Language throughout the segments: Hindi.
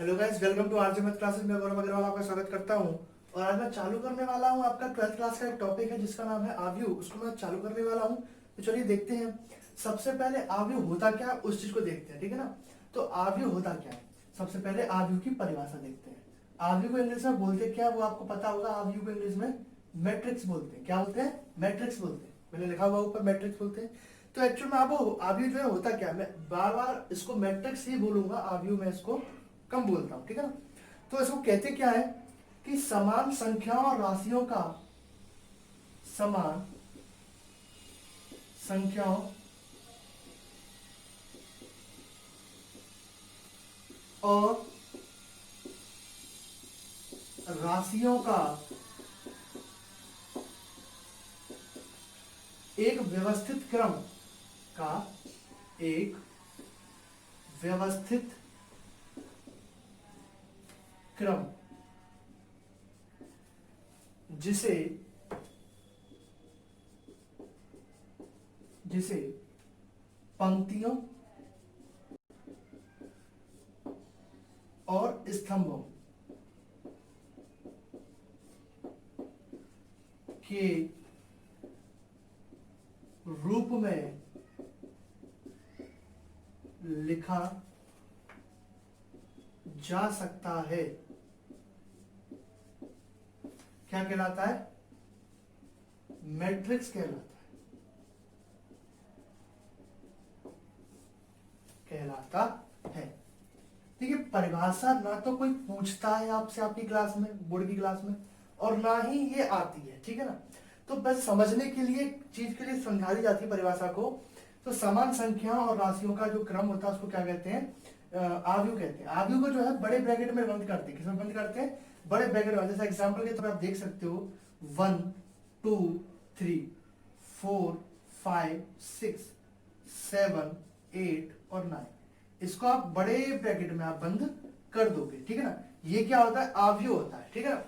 Hello guys, welcome to RJ math classes. मैं गौरव अग्रवाल आपका स्वागत करता हूं। और आज मैं चालू करने वाला हूं आपका 12th क्लास का एक टॉपिक है जिसका नाम है आव्यूह। उसको मैं चालू करने वाला हूं। तो चलिए देखते हैं। सबसे पहले आव्यूह होता क्या है उस चीज को देखते हैं, ठीक है ना। तो आव्यूह होता क्या है, सबसे पहले आव्यूह की परिभाषा देखते हैं। आव्यूह को इंग्लिश में बोलते क्या है वो आपको पता होगा। आव्यूह को इंग्लिश में मैट्रिक्स बोलते हैं। क्या बोलते हैं? मैट्रिक्स बोलते हैं। मैंने लिखा हुआ ऊपर मैट्रिक्स बोलते हैं। तो एक्चुअल में आपको आव्यूह जो है होता क्या है, मैं बार बार इसको मैट्रिक्स ही बोलूंगा, आव्यूह में इसको कम बोलता हूं, ठीक है ना। तो इसको कहते क्या है कि समान संख्याओं और राशियों का, समान संख्याओं और राशियों का एक व्यवस्थित क्रम का, एक व्यवस्थित क्रम जिसे जिसे पंक्तियों और स्तंभों के रूप में लिखा जा सकता है, क्या कहलाता है? मैट्रिक्स कहलाता है। ठीक है, परिभाषा ना तो कोई पूछता है आपसे आपकी क्लास में, बोर्ड की क्लास में, और ना ही ये आती है, ठीक है ना। तो बस समझने के लिए, चीज के लिए समझा दी जाती है परिभाषा को। तो समान संख्याओं और राशियों का जो क्रम होता है उसको क्या कहते हैं? आव्यूह कहते हैं। आव्यूह को जो है बड़े ब्रैकेट में बंद करते हैं। किसमें बंद करते हैं? बड़े ब्रैकेट में। जैसे एग्जांपल के तौर पर आप देख सकते हो 1 2 3 4 5 6 7 8 और 9, इसको आप बड़े ब्रैकेट में आप बंद कर दोगे, ठीक है ना। ये क्या होता है? आव्यूह होता है, ठीक है ना।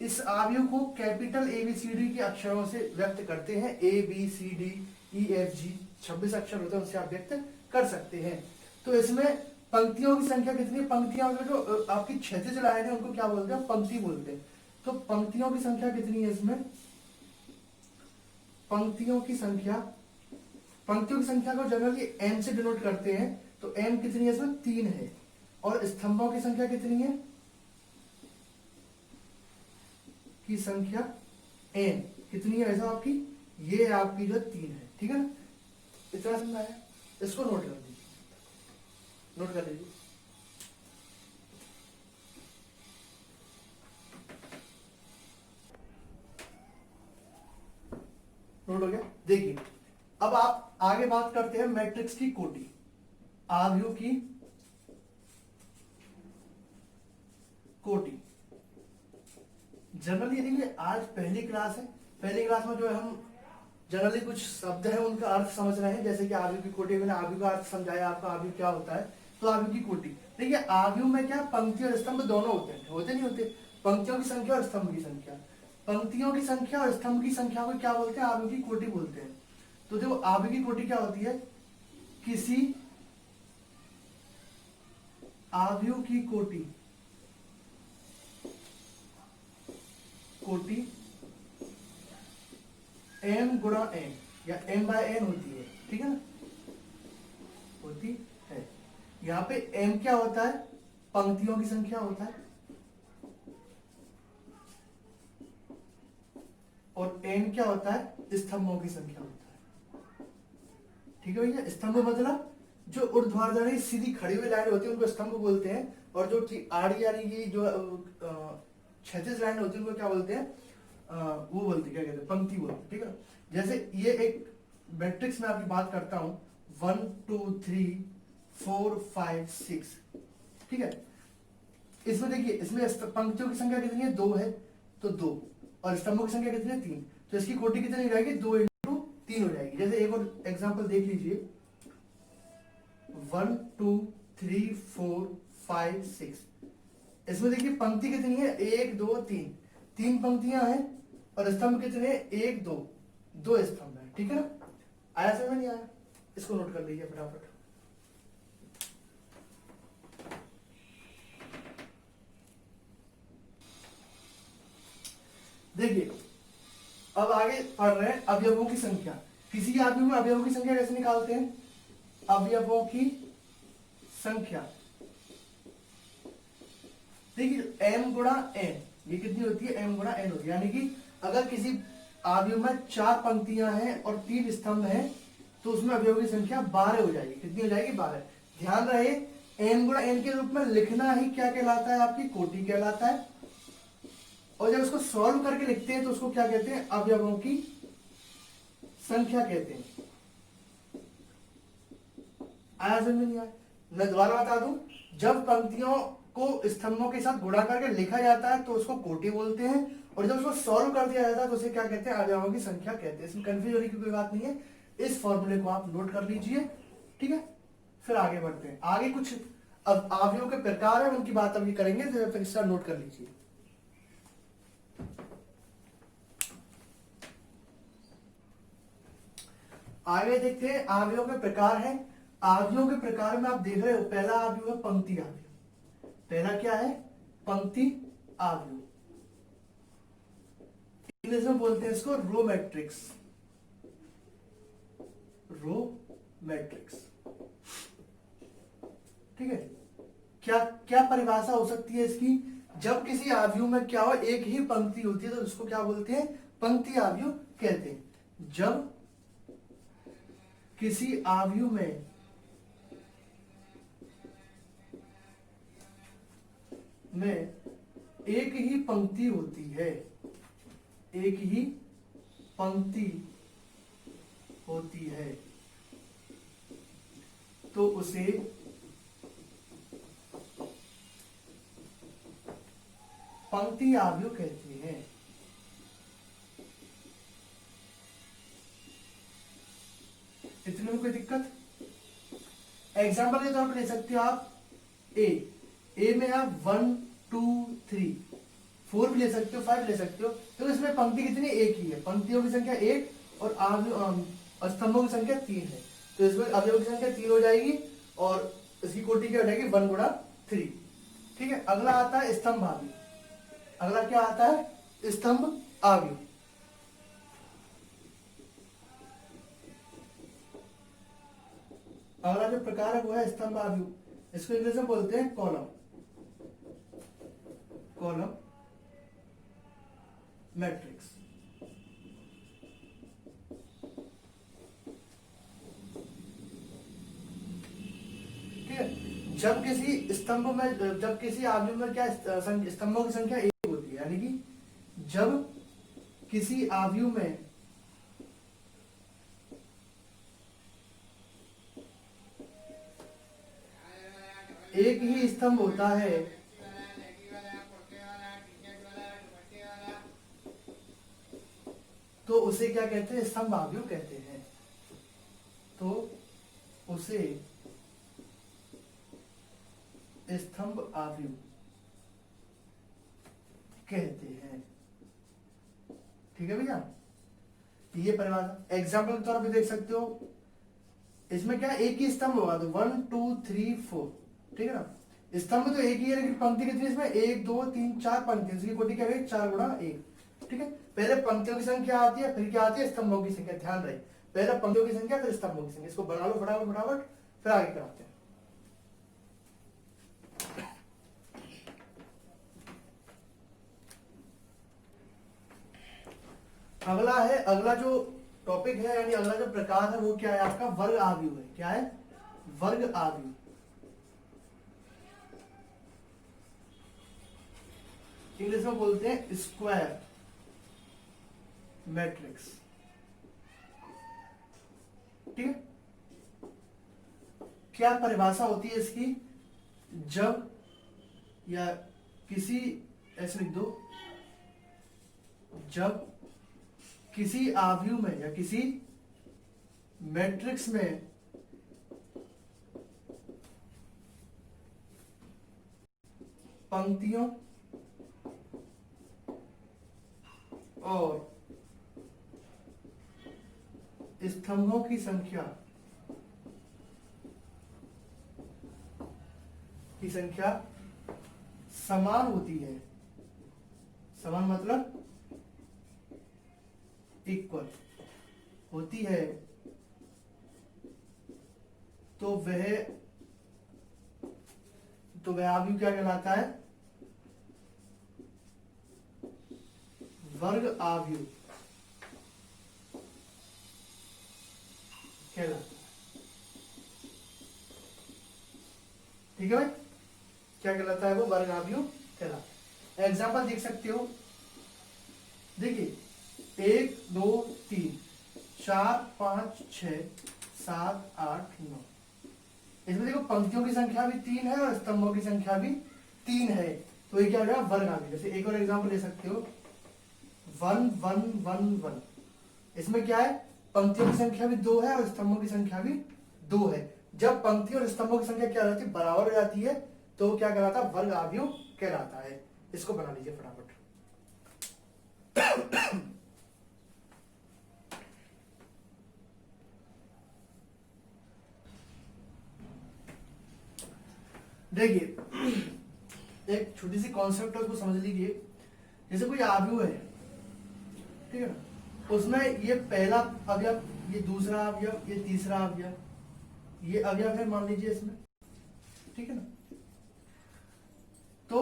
इस आव्यूह को कैपिटल ABCD के अक्षरों से व्यक्त करते हैं। ABCDEFG 26 अक्षर होते हैं, उससे आप व्यक्त कर सकते हैं। तो इसमें पंक्तियों की संख्या कितनी है? पंक्तियां में जो आपकी क्षैतिज लाइन है उनको क्या बोलते हैं? पंक्ति बोलते हैं। तो पंक्तियों की संख्या कितनी है इसमें? पंक्तियों की संख्या को जनरली m से डिनोट करते हैं। तो m कितनी है इसमें? 3 है। और स्तंभों की संख्या कितनी है? की संख्या n कितनी है ऐसा आपकी? ये आपकी जो 3 है, ठीक है ना। इतना समझ आया? इसको नोट कर दीजिए, नोट कर लीजिए। नोट हो गया? देखिए, अब आप आगे बात करते हैं मैट्रिक्स की कोटि, आव्यूह की कोटि। जनरली देखिए, आज पहली क्लास है। पहली क्लास में जो है हम जनरली कुछ शब्द है उनका अर्थ समझ रहे हैं। जैसे कि आव्यूह की कोटि, मैंने आव्यूह का अर्थ समझाया आपका, आव्यूह क्या होता है। तो आव्यूह की कोटि देखिए, आव्यूह में क्या पंक्ति और स्तंभ दोनों होते हैं, होते नहीं होते? पंक्तियों की संख्या और स्तंभ की संख्या, पंक्तियों की संख्या और स्तंभ की संख्या को क्या बोलते हैं? आव्यूह की कोटि बोलते हैं। तो देखो, आव्यूह की कोटि क्या होती है? किसी आव्यूह की कोटि कोटि m गुणा n या m/n होती है, ठीक है ना, होती है। यहाँ पे m क्या होता है? पंक्तियों की संख्या होता है, और n क्या होता है? स्तंभों की संख्या होता है, ठीक है भैया। स्तंभ मतलब जो ऊर्ध्वाधर सीधी खड़ी हुई लाइन होती है उनको स्तंभ बोलते हैं, और जो आड़ी आड़ी की जो क्षैतिज लाइन होती है उनको क्या बोलते हैं? वो बोलते क्या कहते हैं? पंक्ति बोलते हैं, ठीक है। जैसे ये एक मैट्रिक्स में आपकी बात करता हूं, 1 2 3 4 5 6, ठीक है। इसमें देखिए, इसमें पंक्तियों की संख्या कितनी है? 2 है, तो 2, और स्तंभों की संख्या कितनी है? 3। तो इसकी कोटि कितनी रहेगी? 2 × 3 हो जाएगी। जैसे एक और एग्जाम्पल देख लीजिए, 1 2 3 4 5 6। इसमें देखिए पंक्ति कितनी है? 1 2 3, 3 पंक्तियां हैं, और स्तंभ कितने हैं? 1 2, 2 स्तंभ है, ठीक है ना। आया समझ में? नहीं आया? इसको नोट कर लीजिए फटाफट। देखिए अब आगे पढ़ रहे हैं अवयवों की संख्या। किसी अवयव में अवयवों की संख्या कैसे निकालते हैं? अवयवों की संख्या, देखिए m गुणा n, ये कितनी होती है? m गुणा n होती है। यानी कि अगर किसी अवयव में 4 पंक्तियां हैं और 3 स्तंभ हैं तो उसमें अवयवों की संख्या 12 हो जाएगी। कितनी हो जाएगी? 12। ध्यान रहे m गुणा n के रूप में लिखना ही क्या कहलाता है? आपकी कोटि कहलाता है। और जब उसको सॉल्व करके लिखते हैं तो उसको क्या कहते हैं? अवयवों की संख्या कहते हैं। आया समझ में? नहीं आया? मैं दोबारा बता दूं, जब पंक्तियों को स्तंभों के साथ गुणा करके लिखा जाता है तो उसको कोटि बोलते हैं, और जब उसको सॉल्व कर दिया जाता है तो उसे क्या कहते हैं? अवयवों की संख्या कहते हैं। इसमें कंफ्यूज होने की कोई बात नहीं है, इस फॉर्मूले को आप नोट कर लीजिए, ठीक है। फिर आगे बढ़ते हैं। आगे कुछ अब अवयवों के प्रकार है उनकी बात अभी करेंगे, तो जब तक इसका नोट कर लीजिए। आगे देखते हैं अवयवों के प्रकार है। अवयवों के प्रकार में आप देख रहे हो, पहला अवयव है पंक्ति अवयव। पहला क्या है? पंक्ति अवयव। इंग्लिश में बोलते हैं इसको रो मैट्रिक्स। रो मैट्रिक्स, ठीक है। क्या क्या परिभाषा हो सकती है इसकी? जब किसी अवयव में क्या हो, एक ही पंक्ति होती है तो उसको क्या बोलते हैं? पंक्ति अवयव कहते हैं। जब किसी अवयव में एक ही पंक्ति होती है, एक ही पंक्ति होती है तो उसे पंक्ति अवयव कहते हैं। इतने में कोई दिक्कत? एग्जाम्पल के तौर पर ले सकते हो आप ए में आप 1 2 3 4 भी ले सकते हो, 5 ले सकते हो। तो इसमें पंक्ति कितनी? एक ही है। पंक्तियों की संख्या 1 और स्तंभों की संख्या 3 है, तो इसमें अवयवों की संख्या 3 हो जाएगी और इसकी कोटि क्या हो जाएगी? 1 गुणा 3, ठीक है। अगला आता है स्तंभ अवयव। अगला क्या आता है? स्तंभ अवयव। अगला जो प्रकार है वो है स्तंभ अवयव। इसको इंग्लिश में बोलते हैं कॉलम, कॉलम मैट्रिक्स। ठीक है। जब किसी स्तंभ में, जब किसी अवयव में क्या स्तंभों की संख्या एक होती है, यानी कि जब किसी अवयव में एक ही स्तंभ होता है तो उसे क्या कहते हैं? स्तंभ अवयव कहते हैं। तो उसे स्तंभ अवयव कहते हैं, ठीक है भैया। ये परिभाषा एग्जाम्पल के तौर पे देख सकते हो। इसमें क्या एक ही स्तंभ होगा तो 1 2 3 4, ठीक है ना। स्तंभ तो एक ही है लेकिन पंक्ति कितनी? इसमें 1 2 3 4 पंक्ति, इसकी कोटि क्या है? 4 गुणा 1, ठीक है। पहले पंक्तियों की संख्या आती है, फिर क्या आती है? स्तंभों की संख्या। ध्यान रहे, पहले पंक्तियों की संख्या फिर स्तंभों की संख्या। इसको बना लो फटाफट फटाफट, फिर आगे कराते हैं। अगला है, अगला जो टॉपिक है यानी अगला जो प्रकार है वो क्या है आपका? वर्ग अवयव है। क्या है? वर्ग अवयव। इंग्लिश में बोलते हैं स्क्वायर मैट्रिक्स, ठीक है। क्या परिभाषा होती है इसकी? जब या किसी, ऐसे लिख दो, जब किसी अवयव में या किसी मैट्रिक्स में पंक्तियों और स्तंभों की संख्या समान होती है। समान मतलब इक्वल होती है तो वह आव्यूह क्या कहलाता है? वर्ग आव्यूह कहलाता है। ठीक है भाई, क्या कहलाता है वो? वर्ग आव्यूह कहलाता है। एग्जाम्पल देख सकते हो, देखिए 1 2 3 4 5 6 7 8 9। इसमें देखो पंक्तियों की संख्या भी 3 है और स्तंभों की संख्या भी 3 है, तो ये क्या हो गया? वर्ग आव्यूह। जैसे एक और एग्जाम्पल ले सकते हो, 1 1 1 1। इसमें क्या है? पंक्तियों की संख्या भी 2 है और स्तंभों की संख्या भी 2 है। जब पंक्ति और स्तंभों की संख्या क्या हो जाती है? बराबर हो जाती है, तो वो क्या कहलाता है? वर्ग आव्यूह कहलाता है। इसको बना लीजिए फटाफट। देखिए एक छोटी सी कॉन्सेप्ट है, उसको समझ लीजिए। जैसे कोई आव्यूह है, ठीक है ना, उसमें ये पहला अवयव, ये दूसरा अवयव, ये तीसरा अवयव, ये अवयव है मान लीजिए इसमें, ठीक है ना। तो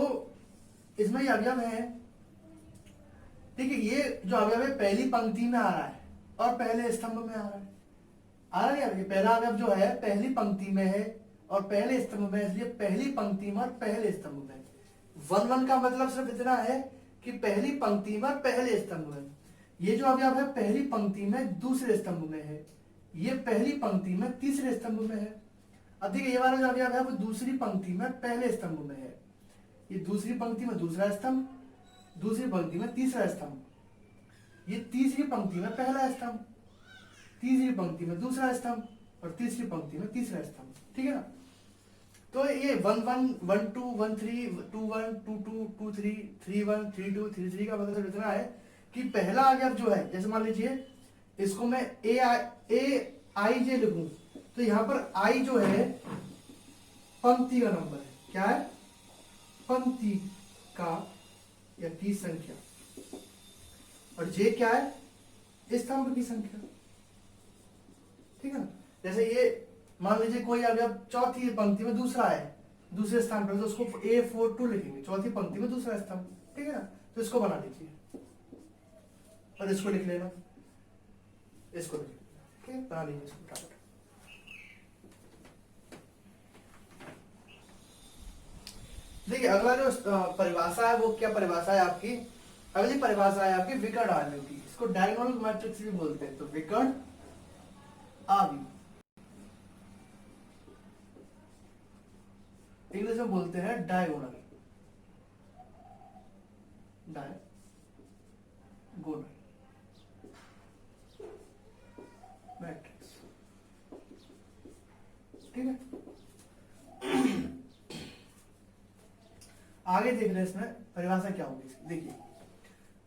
इसमें ये अवयव है, ठीक है। ये जो अवयव है पहली पंक्ति में आ रहा है और पहले स्तंभ में आ रहा है। आ रहा है, ये पहला अवयव जो है पहली पंक्ति में है और पहले स्तंभ में, इसलिए पहली पंक्ति में और पहले स्तंभ में। 1 1 का मतलब सिर्फ इतना है कि पहली पंक्ति में और पहले स्तंभ में। ये जो अवयव है पहली पंक्ति में दूसरे स्तंभ में है, ये पहली पंक्ति में तीसरे स्तंभ में है। अब देखिए ये वाला जो अवयव है वो दूसरी पंक्ति में पहले स्तंभ में है, ये दूसरी पंक्ति में दूसरा स्तंभ, दूसरी पंक्ति में तीसरा स्तंभ, ये तीसरी पंक्ति में पहला स्तंभ, तीसरी पंक्ति में दूसरा स्तंभ और तीसरी पंक्ति में तीसरा स्तंभ, ठीक है ना। तो ये 1 1 1 2 1 3 2 1 2 2 2 3 3 1 3 2 3 3 का मतलब इतना है कि पहला अवयव जो है, जैसे मान लीजिए इसको मैं ए आई जे लिखूं, तो यहां पर आई जो है पंक्ति का नंबर है। क्या है? पंक्ति का या की संख्या, और जे क्या है? स्तंभ की संख्या, ठीक है ना। जैसे ये मान लीजिए कोई अवयव चौथी पंक्ति में दूसरा है, दूसरे स्थान पर, तो उसको A42 लिखेंगे, चौथी पंक्ति में दूसरा स्तंभ, ठीक है ना। तो इसको बना लीजिए और इसको लिख लेना, इसको लिख लेना, ठीक है, बना लीजिए इसको फटाफट। देखिए अगला जो परिभाषा है वो क्या परिभाषा है आपकी? अगली परिभाषा है आपकी विकर्ण आव्यूह की। इसको डायगोनल मैट्रिक्स भी बोलते हैं। तो विकर्ण आव्यूह इंग्लिश में बोलते हैं डायगोनल, डायगोनल मैट्रिक्स, ठीक है। आगे देख रहे हैं इसमें परिभाषा क्या होगी। देखिए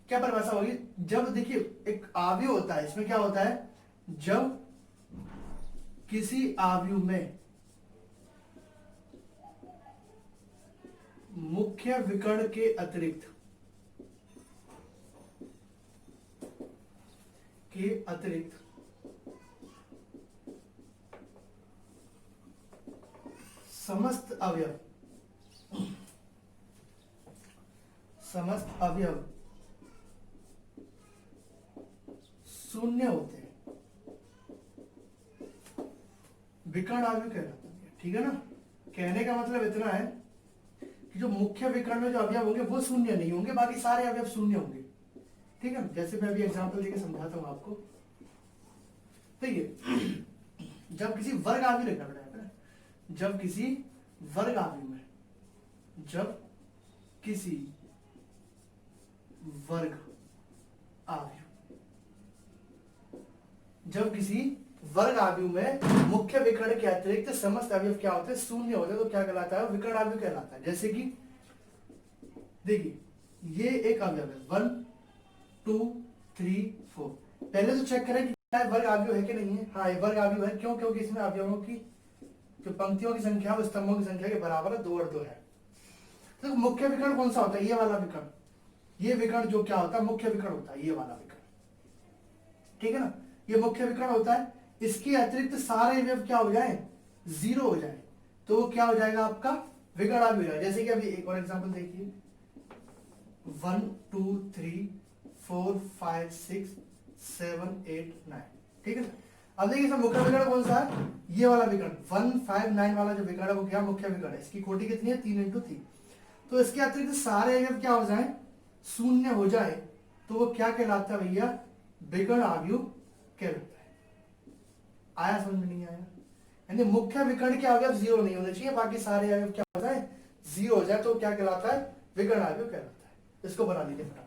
क्या परिभाषा होगी, जब देखिए एक आव्यूह होता है, इसमें क्या होता है, जब किसी आव्यूह में मुख्य विकर्ण के अतिरिक्त समस्त अवयव शून्य होते हैं, विकर्ण आव्यूह कहलाता है, ठीक है ना। कहने का मतलब इतना है कि जो मुख्य विकर्ण में जो अवयव होंगे वो शून्य नहीं होंगे, बाकी सारे अवयव शून्य होंगे, ठीक है। जैसे मैं अभी एग्जांपल देके समझाता हूं आपको। देखिए जब किसी वर्ग आव्यूह लिखना पड़ेगा, जब किसी वर्ग आव्यूह में, जब किसी वर्ग आव्यूह, जब किसी वर्ग आव्यूह में मुख्य विकर्ण के अतिरिक्त समस्त अवयव क्या होते हैं? शून्य होते हैं, तो क्या कहलाता है? विकर्ण आव्यूह कहलाता है। जैसे कि देखिए ये एक अवयव है 1 2 3 4। पहले तो चेक करें कि क्या वर्ग आव्यूह है कि नहीं है। हाँ ये वर्ग आव्यूह है। क्यों? क्योंकि इसमें अवयवों की जो पंक्तियों की संख्या है वो स्तंभों की संख्या के बराबर है, 2 और 2 है। तो मुख्य विकर्ण कौन सा होता है? ये वाला विकर्ण। ये विकर्ण जो क्या होता है? मुख्य विकर्ण होता है, ये वाला विकर्ण, ठीक है ना, ये मुख्य विकर्ण होता है। इसके अतिरिक्त सारे अवयव क्या हो जाए, जीरो हो जाए, तो वो क्या हो जाएगा आपका विकर्ण अवयव हो जाएगा। जैसे कि अभी एक और एग्जांपल देखिए, 1 2 3 4 5 6 7 8 9, ठीक है ना। अब देखिए इसमें मुख्य विकर्ण कौन सा है, ये वाला विकर्ण 1 5 9 वाला जो विकर्ण है वो क्या मुख्य विकर्ण है। इसकी कोटि कितनी है, 3 × 3। तो इसके अतिरिक्त सारे अवयव क्या हो जाए, शून्य हो जाए, तो वो क्या कहलाता है भैया, विकर्ण अवयव कहलाता है। आया समझ में, नहीं आया? यानी मुख्य विकर्ण के अवयव जीरो नहीं होने चाहिए, बाकी सारे अवयव क्या हो जाए, जीरो हो जाए, तो क्या कहलाता है, विकर्ण अवयव कहलाता है। इसको बना लीजिए फटाफट।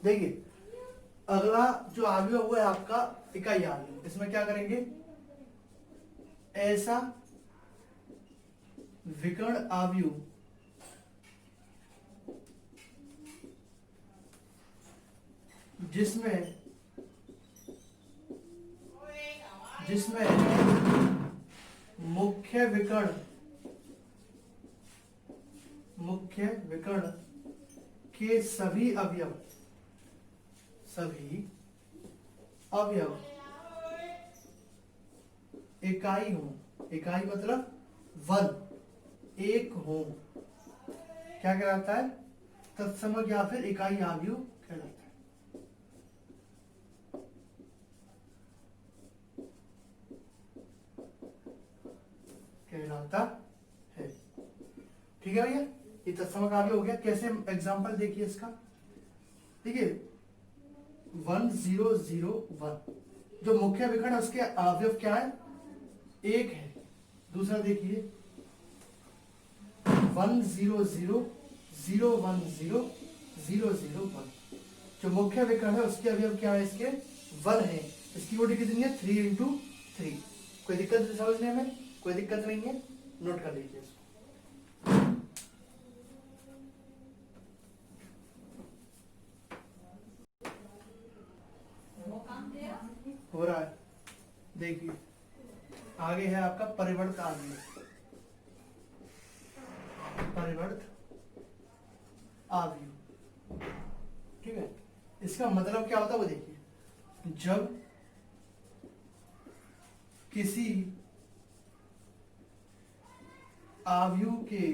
देखिए अगला जो अवयव वो है आपका इकाई अवयव। इसमें क्या करेंगे, ऐसा विकर्ण अवयव जिसमें मुख्य विकर्ण के सभी अवयव इकाई हो, इकाई मतलब वन, एक हो, क्या कहलाता है, तत्समक या फिर इकाई अवयव कहलाता है। कहलाता है, ठीक है भैया। ये तत्समक अवयव हो गया। कैसे, एग्जांपल देखिए इसका। देखिए 1 0 0 1 जो मुख्य विकर्ण है उसके अवयव क्या है, एक है। दूसरा देखिए 1 0 0 0 1 0 0 0 1 जो मुख्य विकर्ण है उसके अवयव क्या है, इसके 1 है। इसकी कोटि कितनी है, 3 × 3। कोई दिक्कत समझने में, कोई दिक्कत नहीं है, नोट कर लीजिए इसको। हो रहा है, देखिए आगे है आपका परिवर्त अवयव। ठीक है, इसका मतलब क्या होता है वो देखिए। जब किसी अवयव के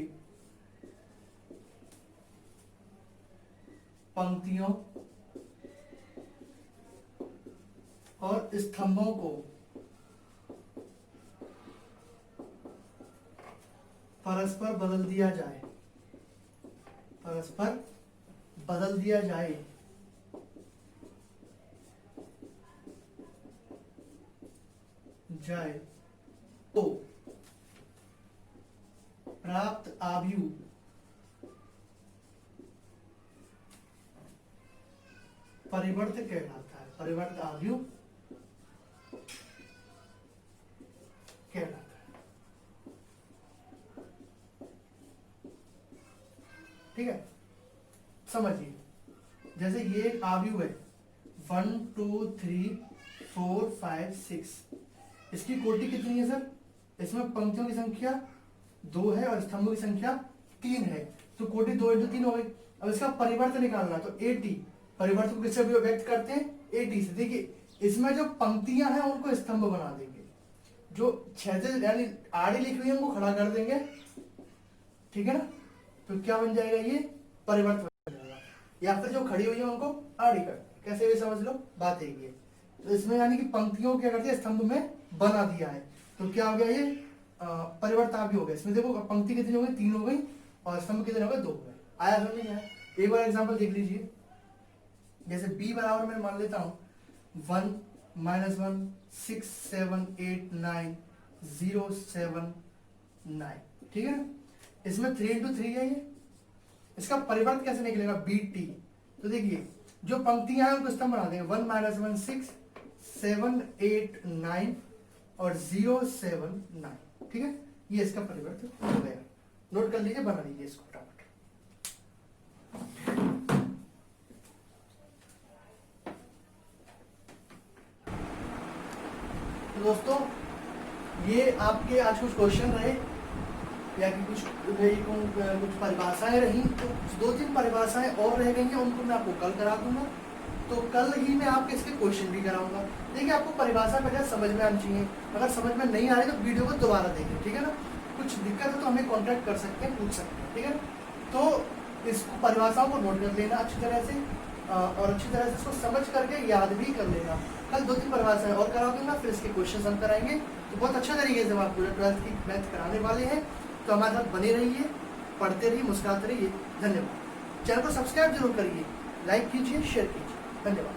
पंक्तियों और स्तंभों को परस्पर बदल दिया जाए, तो प्राप्त अवयव परिवर्त कहलाता है, परिवर्त अवयव कहलाता है। ठीक है, समझिए। जैसे ये एक अवयव है 1 2 3 4 5 6, इसकी कोटि कितनी है सर, इसमें पंक्तियों की संख्या 2 है और स्तंभों की संख्या 3 है, तो कोटि 2 × 3 हो गई। अब इसका परिवर्त निकालना, तो 80 परिवर्त को किससे व्यक्त करते हैं, 80 से। देखिए इसमें जो पंक्तियां हैं उनको स्तंभ बना देंगे, जो क्षैतिज यानी आड़ी लिखी हुई है उनको खड़ा कर देंगे, ठीक है ना। तो क्या बन जाएगा, ये परिवर्त बन जाएगा। या फिर जो खड़ी हुई है उनको आड़ी कर, कैसे भी समझ लो, बात एक है। तो इसमें यानी कि पंक्तियों को क्या करते हैं, स्तंभ में बना दिया है, तो क्या हो गया, ये परिवर्त अवयव हो गया। इसमें देखो पंक्ति कितनी हो गई, 3 हो गई, और स्तंभ कितने हो गए, 2 हो गए। आया समझ में आया? एक बार एग्जाम्पल देख लीजिए। जैसे b बराबर मैं मान लेता हूं 1 -1 6 7 8 9 0 7 9, ठीक है ना। इसमें 3 × 3 है ये, इसका परिवर्त कैसे निकलेगा, bt। तो देखिए जो पंक्तियां हैं उनको स्तंभ बना देंगे, 1 -1 6 7 8 9 और 0 7 9, ठीक है। ये इसका परिवर्तन हो गया, नोट कर लीजिए, बना लीजिए इसको फटाफट। तो दोस्तों ये आपके आज कुछ क्वेश्चन रहे, या कि कुछ कुछ परिभाषाएं रही, तो 2-3 परिभाषाएं और रह गई हैं, उनको मैं आपको कल करा दूंगा। तो कल ही मैं आपके इसके क्वेश्चन भी कराऊंगा। देखिए आपको परिभाषा पहले समझ में आनी चाहिए, अगर समझ में नहीं आ रही तो वीडियो को दोबारा देखें, ठीक है ना। कुछ दिक्कत है तो हमें कॉन्टैक्ट कर सकते हैं, पूछ सकते हैं, ठीक है ना। तो इस परिभाषाओं को नोट कर लेना अच्छी तरह से, और अच्छी तरह से इसको समझ करके याद भी कर लेना। कल 2-3 परिभाषाएं और करा दूंगा, फिर इसके क्वेश्चन हम कराएंगे। तो बहुत अच्छे तरीके से हम आपको 12th की मैथ कराने वाले हैं। तो हमारे साथ बने रहिए, पढ़ते रहिए, मुस्कुराते रहिए। धन्यवाद। चैनल को सब्सक्राइब जरूर करिए, लाइक कीजिए, शेयर कीजिए। धन्यवाद।